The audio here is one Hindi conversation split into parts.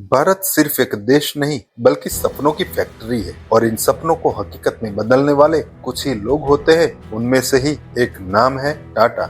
भारत सिर्फ एक देश नहीं बल्कि सपनों की फैक्ट्री है और इन सपनों को हकीकत में बदलने वाले कुछ ही लोग होते हैं। उनमें से ही एक नाम है टाटा।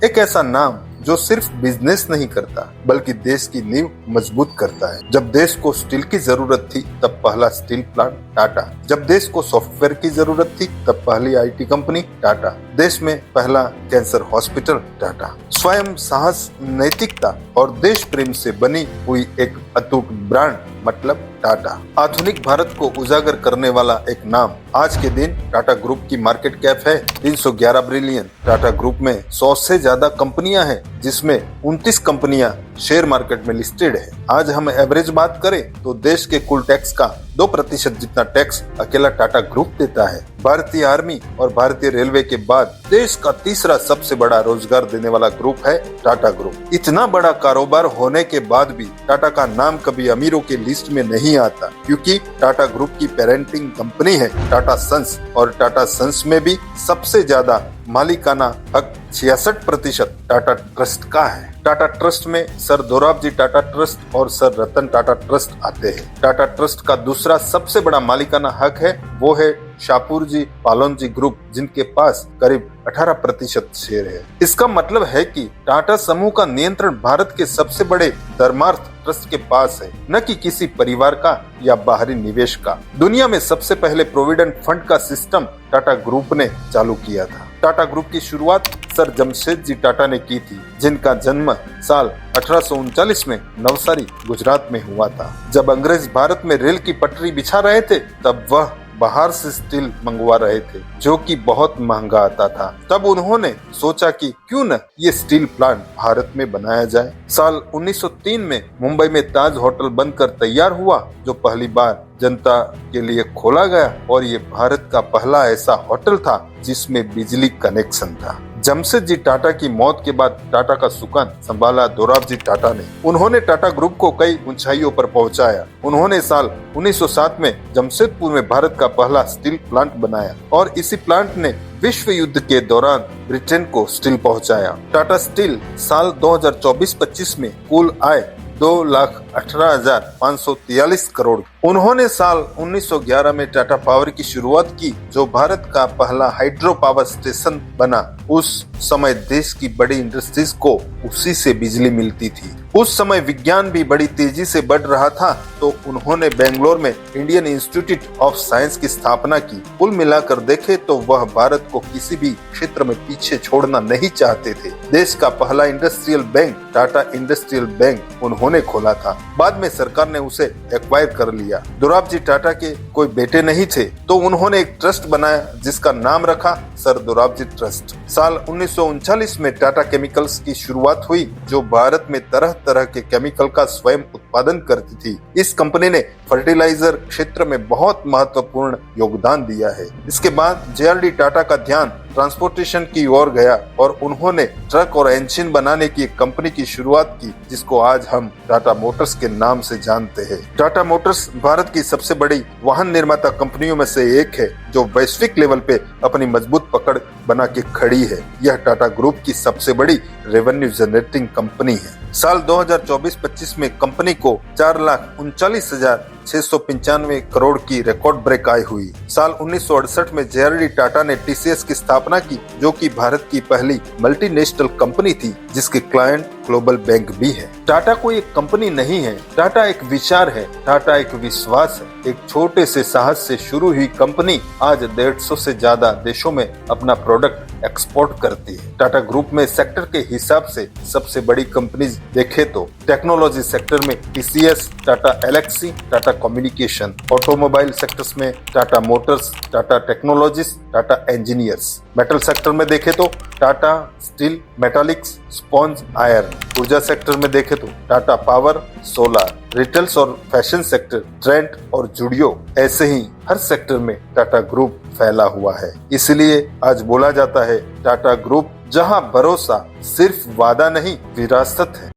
एक ऐसा नाम जो सिर्फ बिजनेस नहीं करता बल्कि देश की नींव मजबूत करता है। जब देश को स्टील की जरूरत थी तब पहला स्टील प्लांट टाटा। जब देश को सॉफ्टवेयर की जरूरत थी तब पहली आईटी कंपनी टाटा। देश में पहला कैंसर हॉस्पिटल टाटा। स्वयं साहस, नैतिकता और देश प्रेम से बनी हुई एक अटूट ब्रांड मतलब टाटा। आधुनिक भारत को उजागर करने वाला एक नाम। आज के दिन टाटा ग्रुप की मार्केट कैप है 311 बिलियन। टाटा ग्रुप में 100 से ज्यादा कंपनियां हैं जिसमें 29 कंपनियां शेयर मार्केट में लिस्टेड है। आज हम एवरेज बात करें तो देश के कुल टैक्स का 2% जितना टैक्स अकेला टाटा ग्रुप देता है। भारतीय आर्मी और भारतीय रेलवे के बाद देश का तीसरा सबसे बड़ा रोजगार देने वाला ग्रुप है टाटा ग्रुप। इतना बड़ा कारोबार होने के बाद भी टाटा का नाम कभी अमीरों के लिस्ट में नहीं आता, क्योंकि टाटा ग्रुप की पेरेंटिंग कंपनी है टाटा सन्स और टाटा सन्स में भी सबसे ज्यादा मालिकाना हक 66% टाटा ट्रस्ट का है। टाटा ट्रस्ट में सर दोराबजी टाटा ट्रस्ट और सर रतन टाटा ट्रस्ट आते हैं। टाटा ट्रस्ट का दूसरा सबसे बड़ा मालिकाना हक है वो है शाहपुरजी पालोनजी ग्रुप, जिनके पास करीब 18% शेयर है। इसका मतलब है कि टाटा समूह का नियंत्रण भारत के सबसे बड़े धर्मार्थ ट्रस्ट के पास है, न कि किसी परिवार का या बाहरी निवेश का। दुनिया में सबसे पहले प्रोविडेंट फंड का सिस्टम टाटा ग्रुप ने चालू किया था। टाटा ग्रुप की शुरुआत सर जमशेदजी टाटा ने की थी, जिनका जन्म साल 1839 में नवसारी गुजरात में हुआ था। जब अंग्रेज भारत में रेल की पटरी बिछा रहे थे तब वह बाहर से स्टील मंगवा रहे थे जो कि बहुत महंगा आता था। तब उन्होंने सोचा कि क्यों न ये स्टील प्लांट भारत में बनाया जाए। साल 1903 में मुंबई में ताज होटल बनकर तैयार हुआ, जो पहली बार जनता के लिए खोला गया और ये भारत का पहला ऐसा होटल था जिसमें बिजली कनेक्शन था। जमशेदजी टाटा की मौत के बाद टाटा का सुकान संभाला दोराबजी टाटा ने। उन्होंने टाटा ग्रुप को कई ऊंचाइयों पर पहुंचाया। उन्होंने साल 1907 में जमशेदपुर में भारत का पहला स्टील प्लांट बनाया और इसी प्लांट ने विश्व युद्ध के दौरान ब्रिटेन को स्टील पहुंचाया। टाटा स्टील साल 2024-25 में कुल आय 2,18,543 करोड़। उन्होंने साल 1911 में टाटा पावर की शुरुआत की, जो भारत का पहला हाइड्रो पावर स्टेशन बना। उस समय देश की बड़ी इंडस्ट्रीज को उसी से बिजली मिलती थी। उस समय विज्ञान भी बड़ी तेजी से बढ़ रहा था, तो उन्होंने बेंगलोर में इंडियन इंस्टीट्यूट ऑफ साइंस की स्थापना की। कुल मिलाकर देखे तो वह भारत को किसी भी क्षेत्र में पीछे छोड़ना नहीं चाहते थे। देश का पहला industrial bank Tata industrial bank उन्होंने खोला था। बाद में सरकार ने उसे एक्वायर कर लिया। दोराबजी टाटा के कोई बेटे नहीं थे, तो उन्होंने एक ट्रस्ट बनाया जिसका नाम रखा सर दोराबजी ट्रस्ट। साल 1939 में टाटा केमिकल्स की शुरुआत हुई, जो भारत में तरह तरह के केमिकल का स्वयं उत्पादन करती थी। इस कंपनी ने फर्टिलाइजर क्षेत्र में बहुत महत्वपूर्ण योगदान दिया है। इसके बाद जेआरडी टाटा का ध्यान ट्रांसपोर्टेशन की ओर गया और उन्होंने ट्रक और इंजन बनाने की एक कंपनी की शुरुआत की, जिसको आज हम टाटा मोटर्स के नाम से जानते हैं। टाटा मोटर्स भारत की सबसे बड़ी वाहन निर्माता कंपनियों में से एक है, जो वैश्विक लेवल पे अपनी मजबूत पकड़ बना के खड़ी है। यह टाटा ग्रुप की सबसे बड़ी रेवेन्यू जनरेटिंग कंपनी है। साल 2024-25 में कंपनी को 4,39,695 करोड़ की रिकॉर्ड ब्रेक आय हुई। साल 1968 में जेआरडी टाटा ने टीसीएस की स्थापना की, जो कि भारत की पहली मल्टीनेशनल कंपनी थी, जिसके क्लाइंट ग्लोबल बैंक भी है। टाटा कोई एक कंपनी नहीं है, टाटा एक विचार है, टाटा एक विश्वास है। एक छोटे से साहस से शुरू हुई कंपनी आज 150 से ज्यादा देशों में अपना प्रोडक्ट एक्सपोर्ट करती है। टाटा ग्रुप में सेक्टर के हिसाब से सबसे बड़ी कंपनीज देखे तो टेक्नोलॉजी सेक्टर में TCS, Tata Elxsi, Tata Communication. Automobile sectors में Tata Motors, Tata Technologies, Tata engineers. Metal sector में देखे तो Tata Steel, metaliks, sponge, iron. ऊर्जा सेक्टर में देखे तो टाटा पावर, सोलार। रिटेल्स और फैशन सेक्टर ट्रेंड और जुडियो। ऐसे ही हर सेक्टर में टाटा ग्रुप फैला हुआ है। इसलिए आज बोला जाता है टाटा ग्रुप, जहां भरोसा सिर्फ वादा नहीं विरासत है।